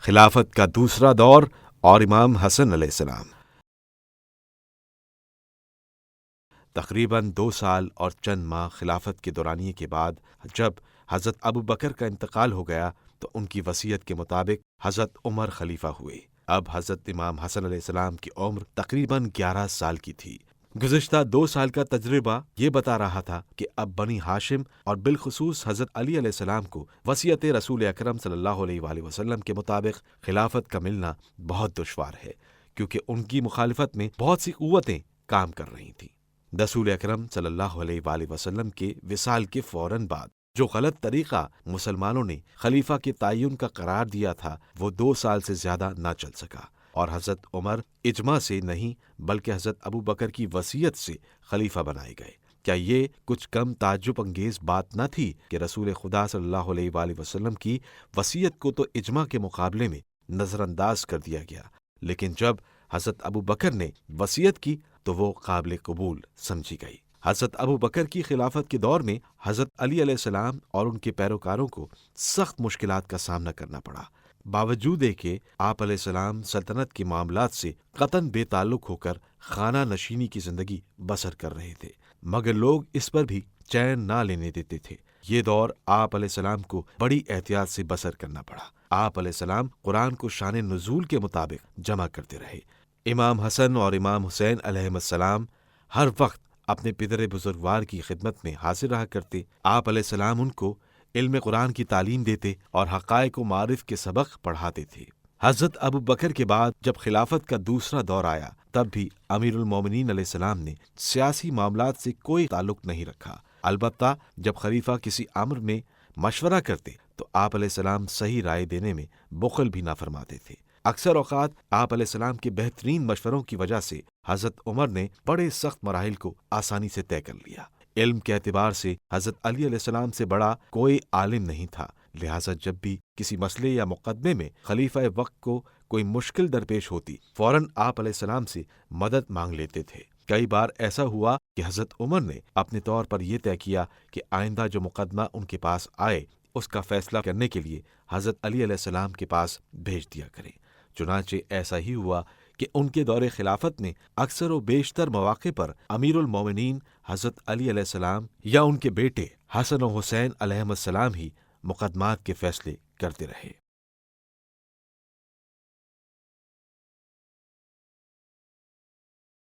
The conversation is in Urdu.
خلافت کا دوسرا دور اور امام حسن علیہ السلام۔ تقریباً 2 سال اور چند ماہ خلافت کے دورانیے کے بعد جب حضرت ابو بکر کا انتقال ہو گیا تو ان کی وصیت کے مطابق حضرت عمر خلیفہ ہوئے۔ اب حضرت امام حسن علیہ السلام کی عمر تقریباً 11 سال کی تھی۔ گزشتہ 2 سال کا تجربہ یہ بتا رہا تھا کہ اب بنی ہاشم اور بالخصوص حضرت علی علیہ السلام کو وصیت رسول اکرم صلی اللہ علیہ وآلہ وسلم کے مطابق خلافت کا ملنا بہت دشوار ہے، کیونکہ ان کی مخالفت میں بہت سی قوتیں کام کر رہی تھیں۔ رسول اکرم صلی اللہ علیہ وآلہ وسلم کے وصال کے فوراً بعد جو غلط طریقہ مسلمانوں نے خلیفہ کے تعین کا قرار دیا تھا وہ 2 سال سے زیادہ نہ چل سکا، اور حضرت عمر اجماع سے نہیں بلکہ حضرت ابو بکر کی وصیت سے خلیفہ بنائے گئے۔ کیا یہ کچھ کم تعجب انگیز بات نہ تھی کہ رسول خدا صلی اللہ علیہ وآلہ وسلم کی وصیت کو تو اجماع کے مقابلے میں نظر انداز کر دیا گیا، لیکن جب حضرت ابو بکر نے وصیت کی تو وہ قابل قبول سمجھی گئی۔ حضرت ابو بکر کی خلافت کے دور میں حضرت علی علیہ السلام اور ان کے پیروکاروں کو سخت مشکلات کا سامنا کرنا پڑا، باوجود کہ آپ علیہ السلام سلطنت کے معاملات سے قطعاً بے تعلق ہو کر خانہ نشینی کی زندگی بسر کر رہے تھے، مگر لوگ اس پر بھی چین نہ لینے دیتے تھے۔ یہ دور آپ علیہ السلام کو بڑی احتیاط سے بسر کرنا پڑا۔ آپ علیہ السلام قرآن کو شان نزول کے مطابق جمع کرتے رہے۔ امام حسن اور امام حسین علیہ السلام ہر وقت اپنے پدر بزرگوار کی خدمت میں حاضر رہا کرتے۔ آپ علیہ السلام ان کو علم قرآن کی تعلیم دیتے اور حقائق و معارف کے سبق پڑھاتے تھے۔ حضرت ابو بکر کے بعد جب خلافت کا دوسرا دور آیا تب بھی امیر المومنین علیہ السلام نے سیاسی معاملات سے کوئی تعلق نہیں رکھا، البتہ جب خلیفہ کسی امر میں مشورہ کرتے تو آپ علیہ السلام صحیح رائے دینے میں بخل بھی نہ فرماتے تھے۔ اکثر اوقات آپ علیہ السلام کے بہترین مشوروں کی وجہ سے حضرت عمر نے بڑے سخت مراحل کو آسانی سے طے کر لیا۔ علم کے اعتبار سے حضرت علی علیہ السلام سے بڑا کوئی عالم نہیں تھا، لہٰذا جب بھی کسی مسئلے یا مقدمے میں خلیفہ وقت کو کوئی مشکل درپیش ہوتی فوراً آپ علیہ السلام سے مدد مانگ لیتے تھے۔ کئی بار ایسا ہوا کہ حضرت عمر نے اپنے طور پر یہ طے کیا کہ آئندہ جو مقدمہ ان کے پاس آئے اس کا فیصلہ کرنے کے لیے حضرت علی علیہ السلام کے پاس بھیج دیا کریں۔ چنانچہ ایسا ہی ہوا کہ ان کے دور خلافت میں اکثر و بیشتر مواقع پر امیر المومنین حضرت علی علیہ السلام یا ان کے بیٹے حسن و حسین علیہم السلام ہی مقدمات کے فیصلے کرتے رہے۔